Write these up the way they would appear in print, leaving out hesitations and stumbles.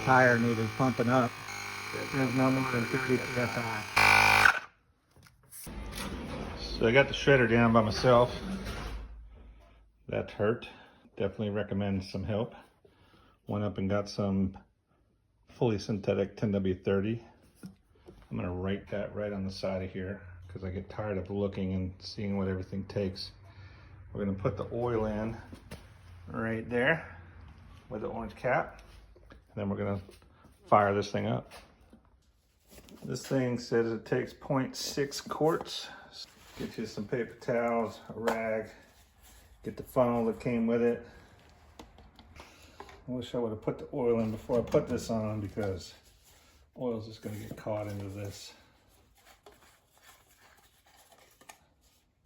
tire needed pumping up. There's no more than 30 psi. So I got the shredder down by myself. That hurt. Definitely recommend some help. Went up and got some fully synthetic 10W30. I'm gonna write that right on the side of here because I get tired of looking and seeing what everything takes. We're gonna put the oil in right there with the orange cap. And then we're gonna fire this thing up. This thing says it takes 0.6 quarts. Get you some paper towels, a rag, get the funnel that came with it. I wish I would have put the oil in before I put this on because oil's just gonna get caught into this.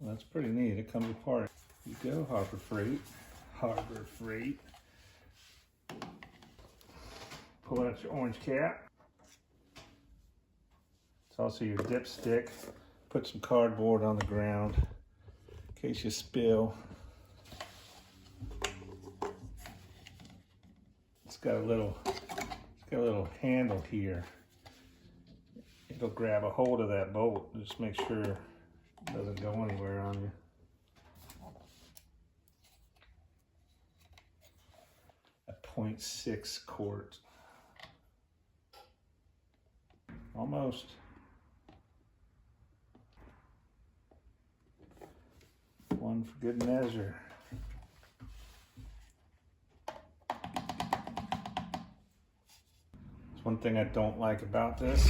Well, that's pretty neat, it comes apart. Here you go, Harbor Freight. Harbor Freight. Pull out your orange cap. It's also your dipstick. Put some cardboard on the ground in case you spill. It's got a little handle here. It'll grab a hold of that bolt. Just make sure it doesn't go anywhere on you. A 0.6 quart. Almost. One for good measure. It's one thing I don't like about this.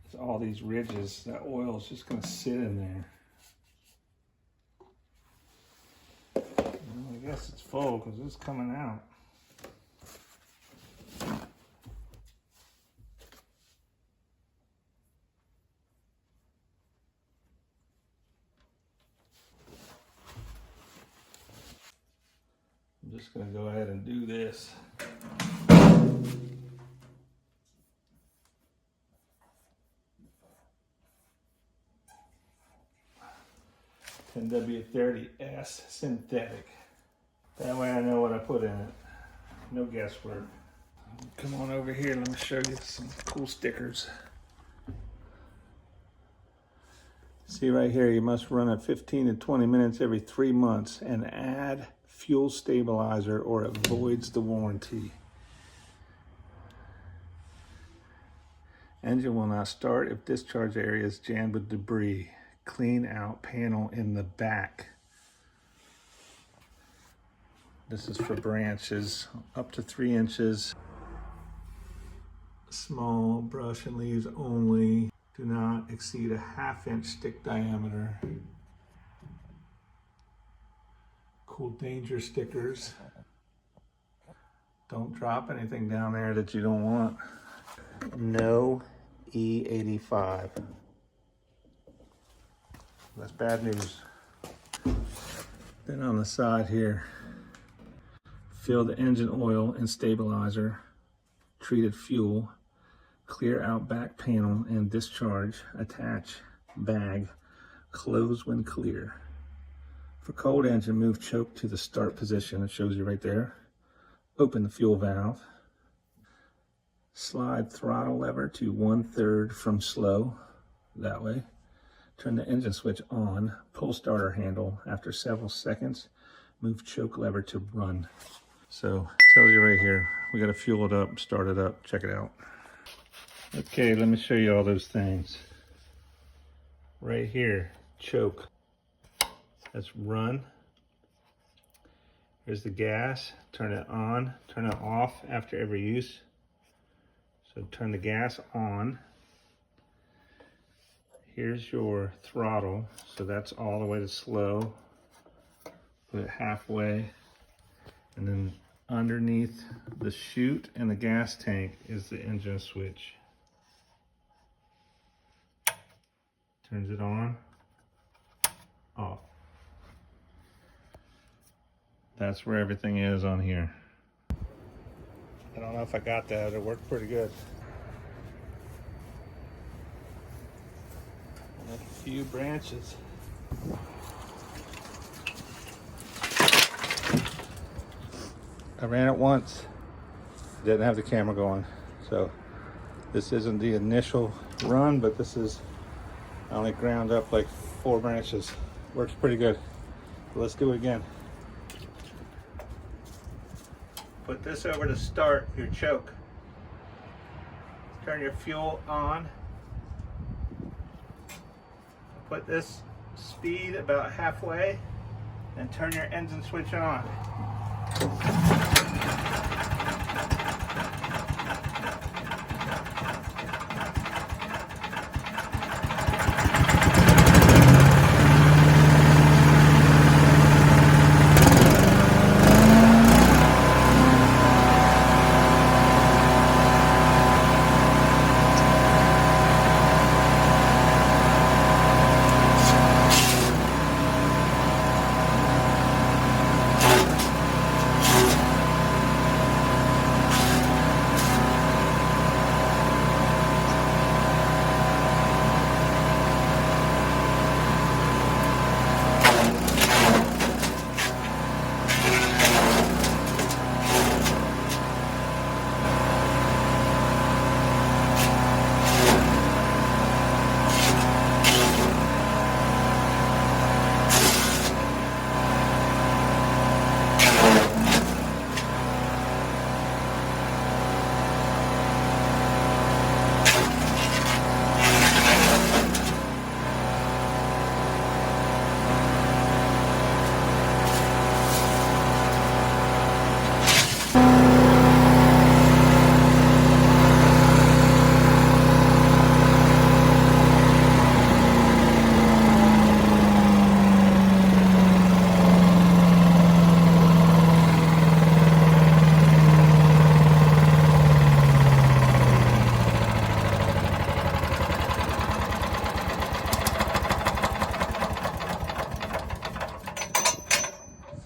Is all these ridges. That oil is just going to sit in there. Well, I guess it's full because it's coming out. I'm just going to go ahead and do this. 10W30S synthetic. That way I know what I put in it. No guesswork. Come on over here, let me show you some cool stickers. See right here, you must run it 15 to 20 minutes every 3 months and add fuel stabilizer or it voids the warranty. Engine will not start if discharge area is jammed with debris. Clean out panel in the back. This is for branches up to 3 inches. Small brush and leaves only. Do not exceed a 1/2 inch stick diameter. Cool danger stickers. Don't drop anything down there that you don't want. No E85. That's bad news. Then on the side here, fill the engine oil and stabilizer, treated fuel, clear out back panel and discharge, attach, bag, close when clear. For cold engine, move choke to the start position. It shows you right there. Open the fuel valve. Slide throttle lever to 1/3 from slow, that way. Turn the engine switch on, pull starter handle. After several seconds, move choke lever to run. So it tells you right here, we got to fuel it up, start it up, check it out. Okay, let me show you all those things. Right here, choke. That's run. Here's the gas, turn it on, turn it off after every use. So turn the gas on. Here's your throttle, so that's all the way to slow. Put it halfway, and then underneath the chute and the gas tank is the engine switch. Turns it on, off. That's where everything is on here. I don't know if I got that, it worked pretty good. A few branches. I ran it once, didn't have the camera going. So this isn't the initial run, but this is, I only ground up like 4 branches. Works pretty good. Let's do it again. Put this over to start your choke. Turn your fuel on. Put this speed about halfway and turn your engine switch on.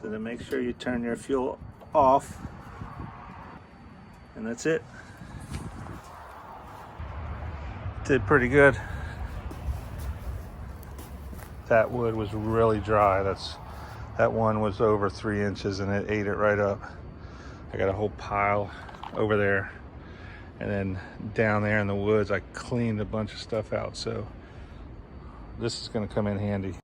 So then make sure you turn your fuel off, and that's it. Did pretty good. That wood was really dry. That one was over 3 inches and it ate it right up. I got a whole pile over there, and then down there in the woods I cleaned a bunch of stuff out, so this is going to come in handy.